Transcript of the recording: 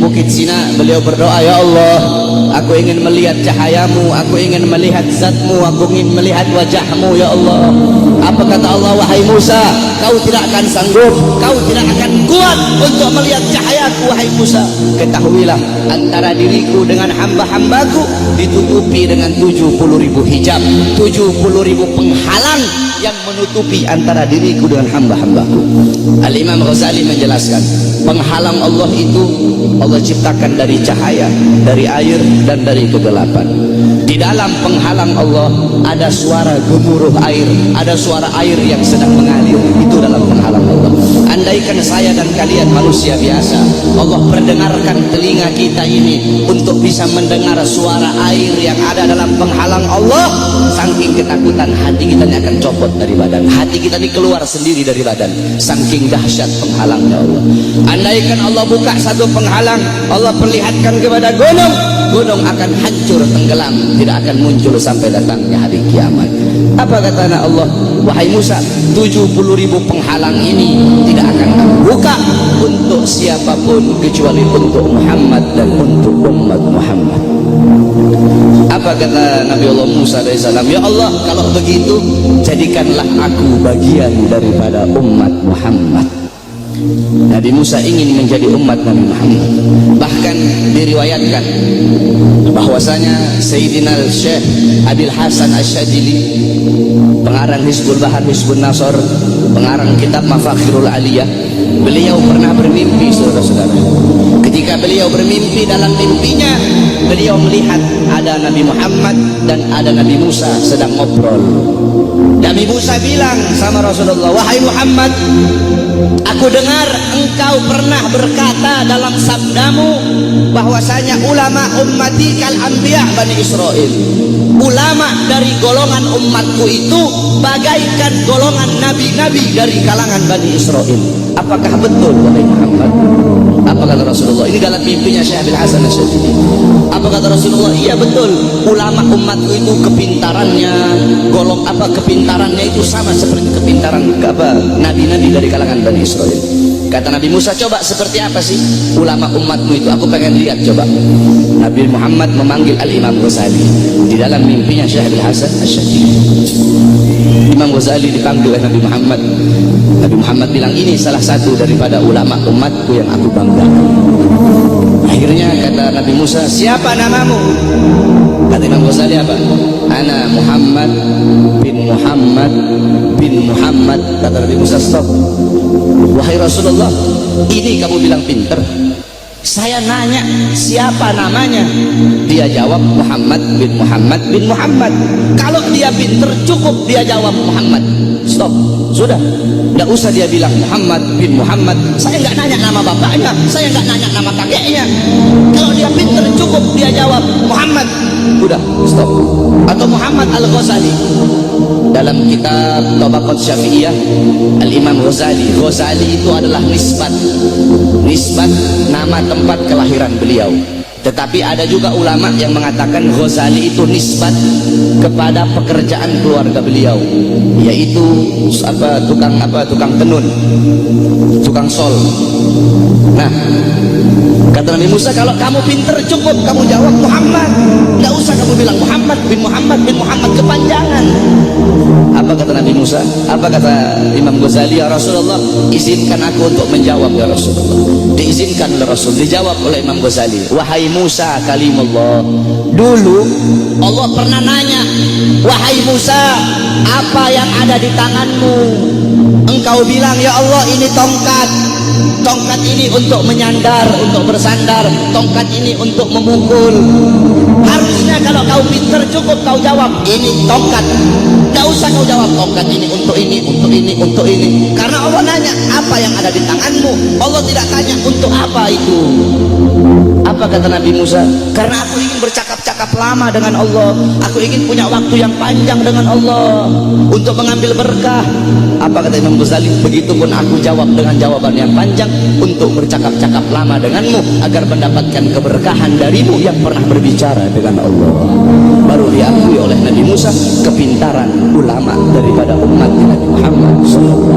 Bukit Sina, beliau berdoa, ya Allah, aku ingin melihat cahayamu, aku ingin melihat zatmu, aku ingin melihat wajahmu ya Allah. Apa kata Allah? Wahai Musa, kau tidak akan sanggup, kau tidak akan kuat untuk melihat cahayaku wahai Musa. Ketahuilah, antara diriku dengan hamba-hambaku ditutupi dengan 70.000 hijab, 70.000 penghalang yang menutupi antara diriku dengan hamba-hambaku. Al-Imam Ghazali menjelaskan, penghalang Allah itu Allah ciptakan dari cahaya, dari air, dan dari kegelapan. Di dalam penghalang Allah ada suara gemuruh air, ada suara air yang sedang mengalir, itu dalam penghalang Allah. Andaikan saya dan kalian manusia biasa, Allah perdengarkan telinga kita ini untuk bisa mendengar suara air yang ada dalam penghalang Allah, saking ketakutan hati kita ini akan copot dari badan, hati kita ini keluar sendiri dari badan, saking dahsyat penghalangnya Allah. Andaikan Allah buka satu penghalang, Allah perlihatkan kepada gunung, gunung akan hancur tenggelam, tidak akan muncul sampai datangnya hari kiamat. Apa kata Allah? Wahai Musa, 70.000 penghalang ini tidak akan aku buka untuk siapapun kecuali untuk Muhammad dan untuk umat Muhammad. Apa kata Nabi Allah Musa AS? Ya Allah, kalau begitu jadikanlah aku bagian daripada umat Muhammad. Nabi Musa ingin menjadi umat Nabi Muhammad. Bahkan diriwayatkan bahwasanya Sayyidina Syekh Abil Hasan Asyadzili, pengarang Hizbul Bahar, Hizbul Nasr, pengarang kitab Mafakhirul Aliyah, beliau pernah bermimpi, saudara-saudara. Ketika beliau bermimpi, dalam mimpinya beliau melihat ada Nabi Muhammad dan ada Nabi Musa sedang ngobrol. Nabi Musa bilang sama Rasulullah, wahai Muhammad, aku dengar engkau pernah berkata dalam sabdamu bahwasanya ulama ummati kal anbiya Bani Israel. Ulama dari golongan umatku itu bagaikan golongan nabi-nabi dari kalangan Bani Israel. Apakah betul wahai Muhammad? Apa kata Rasulullah? Ini dalam mimpinya Syekh Abil Hasan Asyadzili. Apa kata Rasulullah? Iya betul, ulama umatku itu kepintarannya, kepintarannya itu sama seperti kepintaran nabi-nabi dari kalangan Bani Israel. Kata Nabi Musa, coba seperti apa sih ulama umatmu itu? Aku pengen lihat, coba. Nabi Muhammad memanggil Al-Imam Ghazali di dalam mimpinya Syekh Abil Hasan Asyadzili. Imam Ghazali dipanggil oleh Nabi Muhammad. Nabi Muhammad bilang, ini salah satu daripada ulama umatku yang aku banggakan. Akhirnya kata Nabi Musa, siapa namamu? Kata Imam Ghazali apa? Ana Muhammad bin Muhammad bin Muhammad. Kata Nabi Musa, stop. Wahai Rasulullah, ini kamu bilang pinter. Saya nanya siapa namanya, dia jawab Muhammad bin Muhammad bin Muhammad. Kalau dia pinter cukup dia jawab Muhammad. Stop, sudah, tidak usah dia bilang Muhammad bin Muhammad. Saya nggak nanya nama bapaknya, saya nggak nanya nama kakeknya. Kalau dia pinter cukup dia jawab Muhammad. Udah, stop. Atau Muhammad Al-Ghazali dalam kitab Tabaqat Syafi'iyah, Al-Imam Ghazali itu adalah nisbat nama tempat kelahiran beliau. Tetapi ada juga ulama yang mengatakan Ghazali itu nisbat kepada pekerjaan keluarga beliau, yaitu tukang tenun, tukang sol. Nah, kata Nabi Musa, kalau kamu pinter cukup kamu jawab Muhammad, tidak usah kamu bilang Muhammad bin Muhammad bin Muhammad, kepanjangan. Apa kata Nabi Musa? Apa kata Imam Ghazali? Ya Rasulullah, izinkan aku untuk menjawab ya Rasulullah. Diizinkan oleh Rasul, dijawab oleh Imam Ghazali. Wahai Musa kalimullah, dulu Allah pernah nanya, wahai Musa, apa yang ada di tanganmu? Engkau bilang, ya Allah, ini tongkat. Tongkat ini untuk menyandar, untuk bersandar. Tongkat ini untuk memukul. Harusnya kalau kau pinter cukup kau jawab, ini tongkat. Tidak usah kau jawab tongkat ini untuk ini, untuk ini, untuk ini. Karena Allah nanya apa yang ada di tanganmu. Allah tidak tanya untuk apa itu. Apa kata Nabi Musa? Karena aku ingin bercakap-cakap lama dengan Allah, aku ingin punya waktu yang panjang dengan Allah untuk mengambil berkah. Apa kata Imam Ghazali? Begitupun aku jawab dengan jawaban yang panjang untuk bercakap-cakap lama denganmu agar mendapatkan keberkahan darimu yang pernah berbicara dengan Allah. Baru diakui oleh Nabi Musa kepintaran ulama daripada umat Nabi Muhammad SAW.